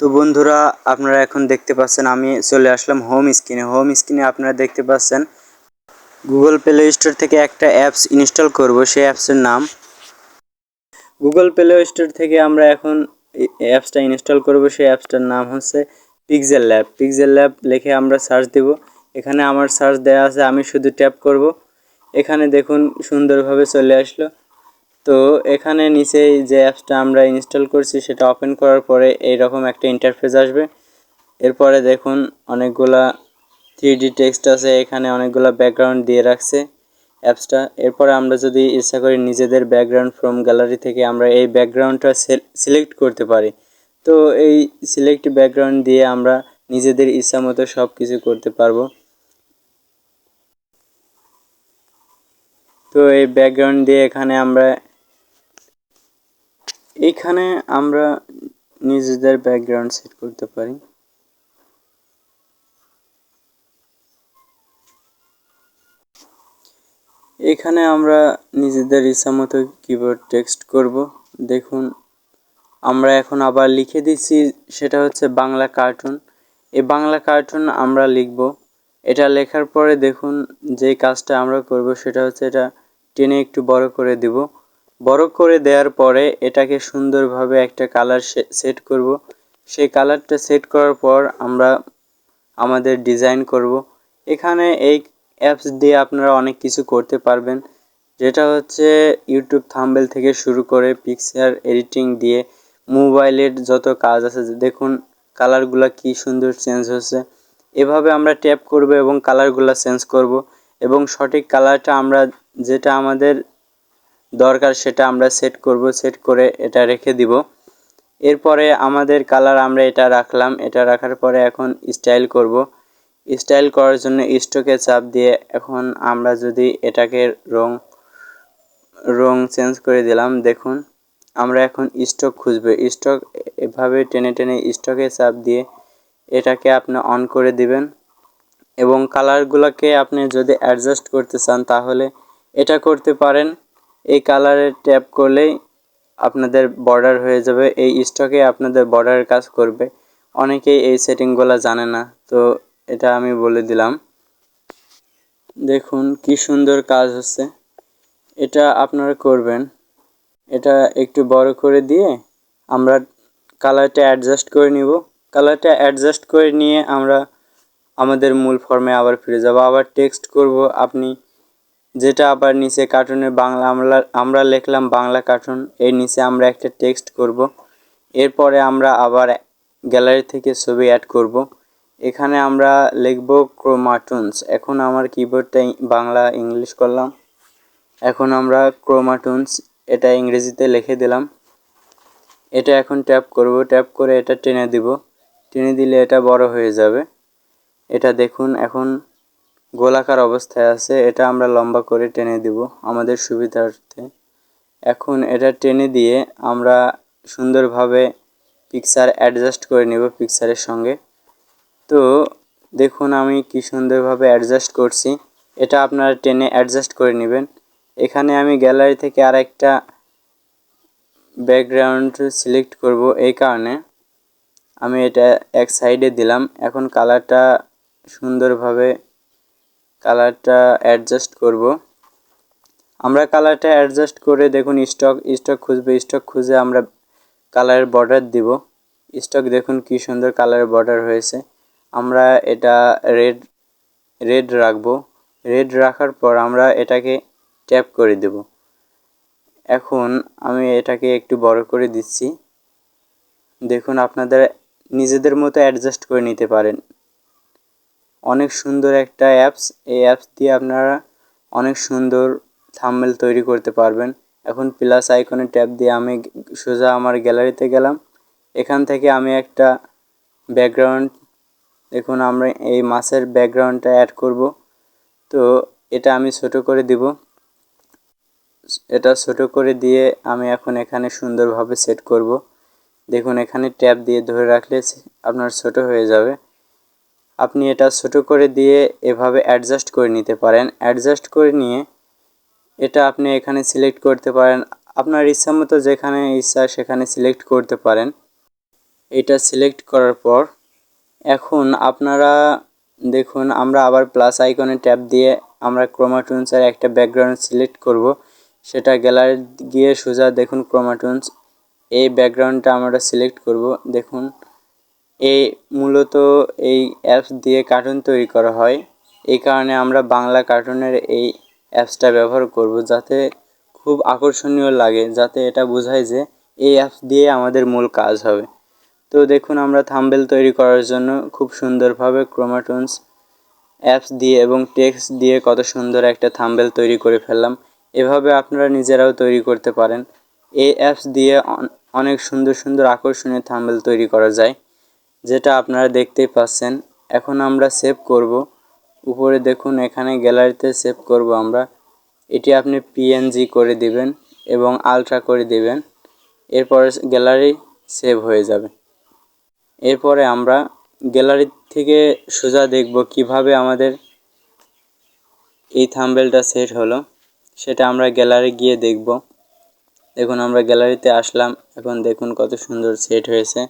তো বন্ধুরা, আপনারা এখন দেখতে পাচ্ছেন আমি চলে আসলাম হোম স্ক্রিনে। আপনারা দেখতে পাচ্ছেন গুগল প্লে স্টোর থেকে একটা অ্যাপস ইনস্টল করব। সেই অ্যাপসের নাম গুগল প্লে স্টোর থেকে আমরা এখন অ্যাপসটা ইনস্টল করব। সেই অ্যাপসটার নাম হচ্ছে পিক্সেল ল্যাব লিখে আমরা সার্চ দেব। এখানে আমার সার্চ দেওয়া আছে, আমি শুধু ট্যাপ করব। এখানে দেখুন সুন্দরভাবে চলে আসলো। তো এখানে নিচেই যে অ্যাপসটা আমরা ইনস্টল করছি সেটা ওপেন করার পরে এইরকম একটা ইন্টারফেস আসবে। এরপরে দেখুন অনেকগুলা 3D টেক্সট আছে, এখানে অনেকগুলা ব্যাকগ্রাউন্ড দিয়ে রাখছে অ্যাপসটা। এরপরে আমরা যদি ইচ্ছা করি নিজেদের ব্যাকগ্রাউন্ড ফ্রম গ্যালারি থেকে আমরা এই ব্যাকগ্রাউন্ডটা সিলেক্ট করতে পারি। তো এই সিলেক্ট ব্যাকগ্রাউন্ড দিয়ে আমরা নিজেদের ইচ্ছা মতো সব কিছু করতে পারবো। তো এই ব্যাকগ্রাউন্ড দিয়ে এখানে আমরা নিজেদের ব্যাকগ্রাউন্ড সেট করতে পারি। এখানে আমরা নিজেদের ইচ্ছামতো কিবোর্ড টেক্সট করব। দেখুন আমরা এখন আবার লিখে দিচ্ছি, সেটা হচ্ছে বাংলা কার্টুন। এই বাংলা কার্টুন আমরা লিখব। এটা লেখার পরে দেখুন যে কাজটা আমরা করব সেটা হচ্ছে এটা টেনে একটু বড় করে দিব। বড় করে দেওয়ার পরে এটাকে সুন্দরভাবে একটা কালার সেট করব। সেই কালারটা সেট করার পর আমরা আমাদের ডিজাইন করব। এখানে এই অ্যাপস দিয়ে আপনারা অনেক কিছু করতে পারবেন, যেটা হচ্ছে ইউটিউব থাম্বনেল থেকে শুরু করে পিকচার এডিটিং দিয়ে মোবাইলের যত কাজ আছে। দেখুন কালারগুলো কি সুন্দর চেঞ্জ হচ্ছে। এভাবে আমরা ট্যাপ করব এবং কালারগুলো চেঞ্জ করব এবং সঠিক কালারটা আমরা যেটা আমাদের দরকার সেটা আমরা সেট করব। সেট করে এটা রেখে দিব। এরপরে আমাদের কালার আমরা এটা রাখলাম। এটা রাখার পরে এখন স্টাইল করব। স্টাইল করার জন্য স্ট্রোকে চাপ দিয়ে এখন আমরা যদি এটাকে রং চেঞ্জ করে দিলাম। দেখুন আমরা এখন স্ট্রোক খুঁজবে। স্ট্রোক এভাবে টেনে টেনে স্ট্রোকে চাপ দিয়ে এটাকে আপনি অন করে দিবেন এবং কালারগুলোকে আপনি যদি অ্যাডজাস্ট করতে চান তাহলে এটা করতে পারেন। এই কালারে ট্যাপ করলেই আপনাদের বর্ডার হয়ে যাবে। এই স্টকে আপনাদের বর্ডারের কাজ করবে। অনেকেই এই সেটিংগুলো জানে না, তো এটা আমি বলে দিলাম। দেখুন কি সুন্দর কাজ হচ্ছে। এটা আপনারা করবেন। এটা একটু বড় করে দিয়ে আমরা কালারটা অ্যাডজাস্ট করে নিব। কালারটা অ্যাডজাস্ট করে নিয়ে আমরা আমাদের মূল ফর্মে আবার ফিরে যাব। আবার টেক্সট করব। আপনি যেটা আবার নিচে কার্টুনের বাংলা আমরা লিখলাম বাংলা কার্টুন, এর নিচে আমরা একটা টেক্সট করব। এরপরে আমরা আবার গ্যালারি থেকে ছবি অ্যাড করব। এখানে আমরা লিখব ক্রোমাটুনস। এখন আমার কিবোর্ডটা বাংলা ইংলিশ করলাম। এখন আমরা ক্রোমাটুনস এটা ইংরেজিতে লিখে দিলাম। এটা এখন ট্যাপ করব। ট্যাপ করে এটা টেনে দিব। টেনে দিলে এটা বড় হয়ে যাবে। এটা দেখুন এখন গোলাকার অবস্থায় আছে। এটা আমরা লম্বা করে টেনে দিব আমাদের সুবিধার্থে। এখন এটা টেনে দিয়ে আমরা সুন্দরভাবে পিকচার অ্যাডজাস্ট করে নেব পিকচারের সঙ্গে। তো দেখুন আমি কি সুন্দরভাবে অ্যাডজাস্ট করছি। এটা আপনারা টেনে অ্যাডজাস্ট করে নেবেন। এখানে আমি গ্যালারি থেকে আরেকটা ব্যাকগ্রাউন্ড সিলেক্ট করব, এই কারণে আমি এটা এক সাইডে দিলাম। এখন কালারটা সুন্দরভাবে অ্যাডজাস্ট করব। আমরা কালারটা অ্যাডজাস্ট করে দেখুন স্টক খুঁজবে। স্টক খুঁজে আমরা কালারের বর্ডার দিব। স্টক দেখুন কি সুন্দর কালারের বর্ডার হয়েছে। আমরা এটা রেড রাখবো। রেড রাখার পর আমরা এটাকে ট্যাপ করে দেব। এখন আমি এটাকে একটু বড় করে দিচ্ছি। দেখুন আপনাদের নিজেদের মতো অ্যাডজাস্ট করে নিতে পারেন। অনেক সুন্দর একটা অ্যাপস। এই অ্যাপস দিয়ে আপনারা অনেক সুন্দর থাম্বনেল তৈরি করতে পারবেন। এখন প্লাস আইকনে ট্যাপ দিয়ে আমি সোজা আমার গ্যালারিতে গেলাম। এখান থেকে আমি একটা ব্যাকগ্রাউন্ড, দেখুন আমরা এই মাছের ব্যাকগ্রাউন্ডটা অ্যাড করব। তো এটা আমি ছোট করে দিব। এটা ছোট করে দিয়ে আমি এখন এখানে সুন্দরভাবে সেট করব। দেখুন এখানে ট্যাপ দিয়ে ধরে রাখলে আপনার ছোট হয়ে যাবে। আপনি এটা ছোট করে দিয়ে এভাবে অ্যাডজাস্ট করে নিতে পারেন। অ্যাডজাস্ট করে নিয়ে এটা আপনি এখানে সিলেক্ট করতে পারেন। আপনার ইচ্ছা মতো যেখানে ইচ্ছা সেখানে সিলেক্ট করতে পারেন। এটা সিলেক্ট করার পর এখন আপনারা দেখুন আমরা আবার প্লাস আইকনে ট্যাপ দিয়ে আমরা ক্রোমাটুন্সের একটা ব্যাকগ্রাউন্ড সিলেক্ট করব। সেটা গ্যালারি গিয়ে সোজা দেখুন ক্রোমাটুন্স, এই ব্যাকগ্রাউন্ডটা আমরা সিলেক্ট করব। দেখুন এই মূলত এই অ্যাপস দিয়ে কার্টুন তৈরি করা হয়, এই কারণে আমরা বাংলা কার্টুনের এই অ্যাপসটা ব্যবহার করব, যাতে খুব আকর্ষণীয় লাগে, যাতে এটা বোঝায় যে এই অ্যাপস দিয়ে আমাদের মূল কাজ হবে। তো দেখুন আমরা থাম্বনেল তৈরি করার জন্য খুব সুন্দরভাবে ক্রোমাটুন্স অ্যাপস দিয়ে এবং টেক্সট দিয়ে কত সুন্দর একটা থাম্বনেল তৈরি করে ফেললাম। এভাবে আপনারা নিজেরাও তৈরি করতে পারেন। এই অ্যাপস দিয়ে অনেক সুন্দর সুন্দর আকর্ষণীয় থাম্বনেল তৈরি করা যায়, যেটা আপনারা দেখতেই পাচ্ছেন। এখন আমরা সেভ করব। উপরে দেখুন এখানে গ্যালারিতে সেভ করব আমরা। এটি আপনি পিএনজি করে দিবেন এবং আলট্রা করে দিবেন, এরপরে গ্যালারি সেভ হয়ে যাবে। এরপরে আমরা গ্যালারি থেকে সোজা দেখব কিভাবে আমাদের এই থাম্বনেলটা সেট হলো, সেটা আমরা গ্যালারি গিয়ে দেখব। দেখুন আমরা গ্যালারিতে আসলাম, এখন দেখুন কত সুন্দর সেট হয়েছে।